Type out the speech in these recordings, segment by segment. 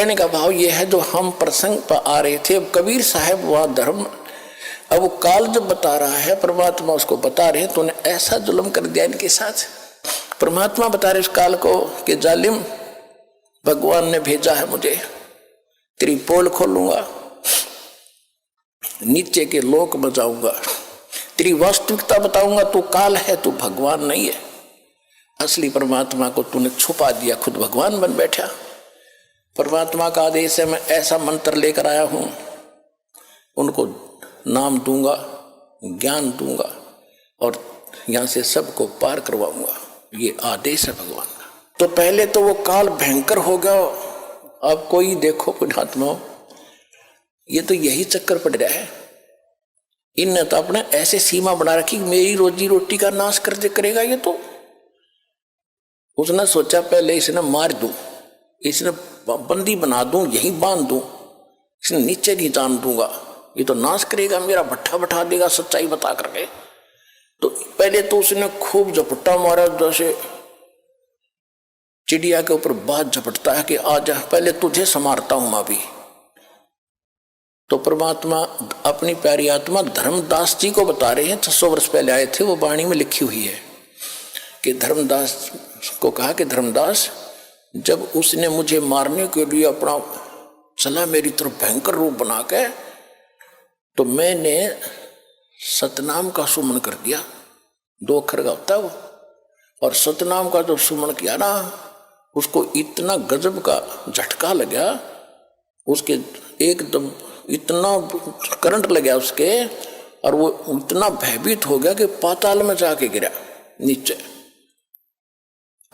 कहने का भाव ये है, जो हम प्रसंग पर आ रहे थे, अब कबीर साहब वह धर्म, अब वो काल जब बता रहा है, परमात्मा उसको बता रहे हैं, तो उन्हें ऐसा जुल्म कर दिया इनके साथ। परमात्मा बता रहे उस काल को कि जालिम, भगवान ने भेजा है मुझे, तेरी पोल खोलूंगा, नीचे के लोक बजाऊंगा, तेरी वास्तविकता बताऊंगा, तू काल है, तू भगवान नहीं है। असली परमात्मा को तूने छुपा दिया, खुद भगवान बन बैठा। परमात्मा का आदेश है, मैं ऐसा मंत्र लेकर आया हूं, उनको नाम दूंगा, ज्ञान दूंगा और यहां से सबको पार करवाऊंगा, ये आदेश है भगवान का। तो पहले तो वो काल भयंकर हो गया। अब कोई देखो पुण्यात्मा, ये तो यही चक्कर पड़ रहा है। इनने तो अपने ऐसे सीमा बना रखी, मेरी रोजी रोटी का नाश कर करेगा ये। तो उसने सोचा पहले इसने मार दूं, इसने बंदी बना दूं, यही बांध दूं, इसने नीचे नहीं जान दूंगा, ये तो नाश करेगा मेरा, भट्ठा बैठा देगा सच्चाई बता करके। तो पहले तो उसने खूब झपट्टा मारा, जैसे चिड़िया के ऊपर बात झपटता है कि आजा, पहले तुझे संवारता हूं मैं भी। तो परमात्मा अपनी प्यारी आत्मा धर्मदास जी को बता रहे हैं, 600 वर्ष पहले आए थे, वो वाणी में लिखी हुई है कि धर्मदास को कहा कि धर्मदास, जब उसने मुझे मारने के लिए अपना चला मेरी तरफ भयंकर रूप बना के, तो मैंने सतनाम का सुमन कर दिया। 2 अक्षर का होता है वो, और सतनाम का जो सुमन किया ना, उसको इतना गजब का झटका लगा, उसके एकदम इतना करंट लगा उसके, और वो इतना भयभीत हो गया कि पाताल में जाके गिरा नीचे।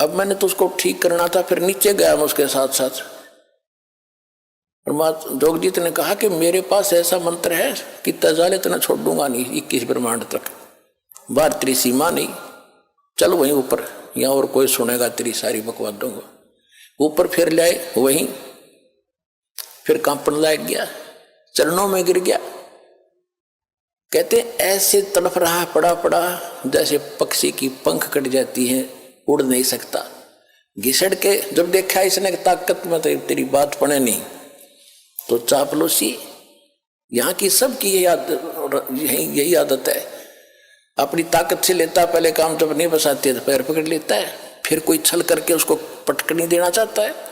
अब मैंने तो उसको ठीक करना था, फिर नीचे गया मैं उसके साथ साथ। जोगजीत ने कहा कि मेरे पास ऐसा मंत्र है कि तजाल इतना छोड़ दूंगा नहीं, 21 ब्रह्मांड तक, बाहर तेरी सीमा नहीं, चल वहीं ऊपर, यहाँ और कोई सुनेगा तेरी सारी बकवादों को। ऊपर फिर लाए वहीं, फिर कांपन लायक गया, चरणों में गिर गया। कहते ऐसे तड़फ रहा, पड़ा पड़ा जैसे पक्षी की पंख कट जाती है, उड़ नहीं सकता। घिसड़ के जब देखा इसने ताकत में तो तेरी बात पड़े नहीं, तो चापलूसी यहाँ की सबकी यही आदत है। अपनी ताकत से लेता पहले काम, जब नहीं बसाते तो पैर पकड़ लेता है, फिर कोई छल करके उसको पटकनी देना चाहता है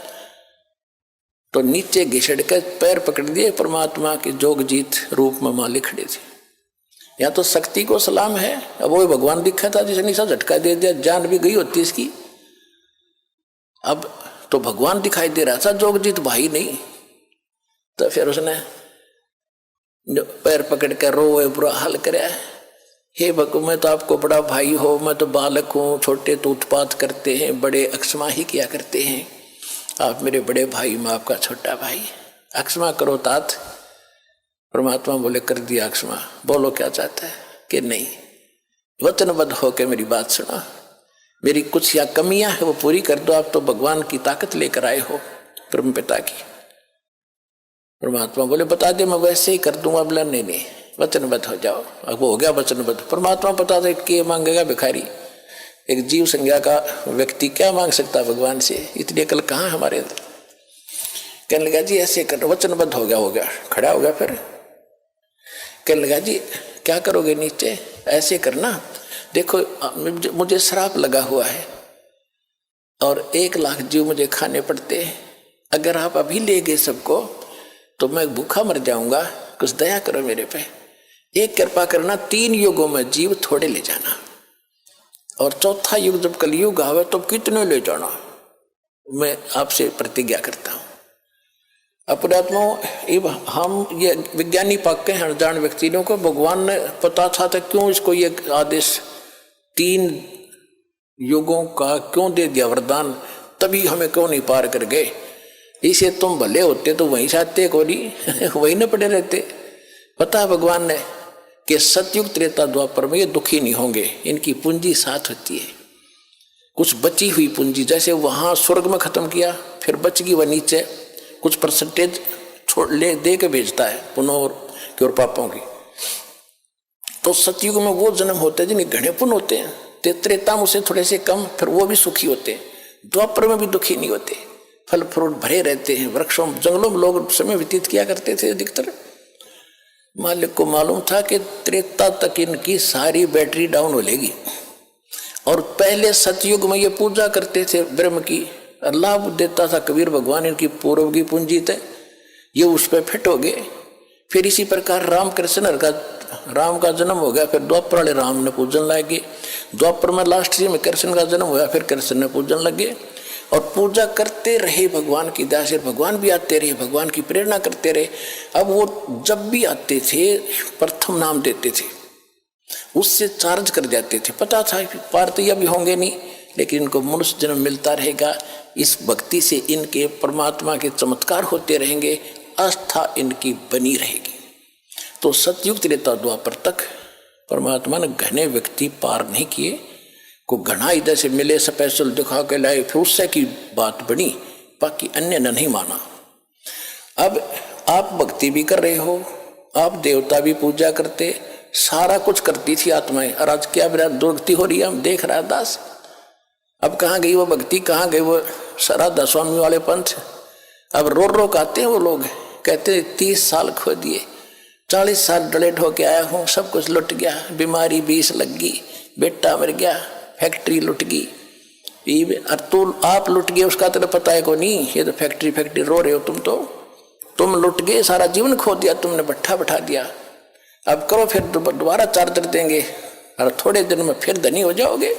तो नीचे घिसड़ के पैर पकड़ दिए। परमात्मा के जोगजीत रूप में मालिक खड़े थे। यहाँ तो शक्ति को सलाम है। अब वो भगवान दिखा था जिसने सा झटका दे दिया, जान भी गई होती इसकी। अब तो भगवान दिखाई दे रहा था, जोगजीत भाई नहीं। तो फिर उसने पैर पकड़ कर रोए, बुरा हाल कराया। हे भगवान, मैं तो आपको बड़ा भाई हो, मैं तो बालक हूँ, छोटे तो उत्पात करते हैं, बड़े अक्षमा ही किया करते हैं, आप मेरे बड़े भाई, मैं आपका छोटा भाई, अक्षमा करो तात। परमात्मा बोले कर दिया अक्षमा। बोलो क्या चाहता है कि नहीं, वचनबद्ध होकर मेरी बात सुना, मेरी कुछ या कमियां है वो पूरी कर दो। आप तो भगवान की ताकत लेकर आए हो, परम पिता की। परमात्मा बोले बता दे, मैं वैसे ही कर दूंगा। बोला नहीं, वचनबद्ध हो जाओ। अब वो हो गया वचनबद्ध। परमात्मा पता था कि मांगेगा भिखारी, एक जीव संज्ञा का व्यक्ति क्या मांग सकता है भगवान से, इतनी अकल कहाँ हमारे अंदर। कहने लगा जी ऐसे कर, वचनबद्ध हो गया, खड़ा हो गया। फिर कहने लगा जी क्या करोगे, नीचे ऐसे करना, देखो मुझे श्राप लगा हुआ है और 1 लाख जीव मुझे खाने पड़ते हैं। अगर आप अभी ले गए सबको तो मैं भूखा मर जाऊंगा, कुछ दया करो मेरे पे। एक कृपा करना, 3 युगों में जीव थोड़े ले जाना, और 4था युग जब कलयुग आवे तो कितने ले जाना, मैं आपसे प्रतिज्ञा करता हूं। अपरात्मा हम ये विज्ञानी पक्के हैं, अनजान व्यक्तियों को भगवान ने पता था तो क्यों इसको ये आदेश 3 युगों का क्यों दे दिया वरदान, तभी हमें क्यों नहीं पार कर गए। इसे तुम भले होते तो वहीं से आते, कोरी वहीं न पड़े रहते। पता है भगवान ने कि सतयुग त्रेता द्वापर में ये दुखी नहीं होंगे, इनकी पूंजी साथ होती है। कुछ बची हुई पूंजी, जैसे वहां स्वर्ग में खत्म किया, फिर बच गई वह नीचे कुछ परसेंटेज छोड़ ले दे के भेजता है पुण्यों की और पापों की। तो सतयुग में वो जन्म होते हैं जिन्हें घने पुण्य होते हैं, त्रेता में उसे थोड़े से कम, फिर वो भी सुखी होते हैं। द्वापर में भी दुखी नहीं होते। फल फ्रूट भरे रहते हैं, वृक्षों जंगलों में लोग समय व्यतीत किया करते थे अधिकतर। मालिक को मालूम था कि त्रेता तक इनकी सारी बैटरी डाउन हो लेगी। और पहले सतयुग में ये पूजा करते थे ब्रह्म की, लाभ देता था कबीर भगवान इनकी पूर्व की पूंजी थे, ये उस पर फिट हो गए। फिर इसी प्रकार राम का जन्म हो गया, फिर द्वापर वाले राम ने पूजन लगे, द्वापर में लास्ट में कृष्ण का जन्म हुआ, फिर कृष्ण ने पूजन लगे और पूजा करते रहे भगवान की दया से। भगवान भी आते रहे, भगवान की प्रेरणा करते रहे। अब वो जब भी आते थे प्रथम नाम देते थे, उससे चार्ज कर जाते थे। पता था पार तो अभी होंगे नहीं, लेकिन इनको मनुष्य जन्म मिलता रहेगा, इस भक्ति से इनके परमात्मा के चमत्कार होते रहेंगे, आस्था इनकी बनी रहेगी। तो सतयुग त्रेता द्वापर तक परमात्मा ने घने व्यक्ति पार नहीं किए, को घना इधर से मिले स्पेशल दिखा के लाए, फिर उससे की बात बनी, बाकी अन्य ने नहीं माना। अब आप भक्ति भी कर रहे हो, आप देवता भी पूजा करते, सारा कुछ करती थी आत्माएं, और आज क्या विराट दुर्गति हो रही है, हम देख रहा दास। अब कहाँ गई वो भक्ति, कहाँ गई वो राधा स्वामी वाले पंथ। अब रो रो आते हैं वो लोग, कहते 30 साल खो दिए, 40 साल डले ढो के आया हूँ, सब कुछ लुट गया, बीमारी 20 लग गई, बेटा मर गया, फैक्ट्री लुट गई। और तू आप लुट गए उसका तो पता है को नहीं, ये तो फैक्ट्री रो रहे हो तुम लुट गए, सारा जीवन खो दिया तुमने, भट्ठा बैठा दिया। अब करो फिर दोबारा चार्जर देंगे और थोड़े दिन में फिर धनी हो जाओगे।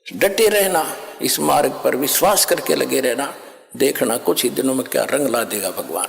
डटे रहना, इस मार्ग पर विश्वास करके लगे रहना, देखना कुछ ही दिनों में क्या रंग ला देगा भगवान।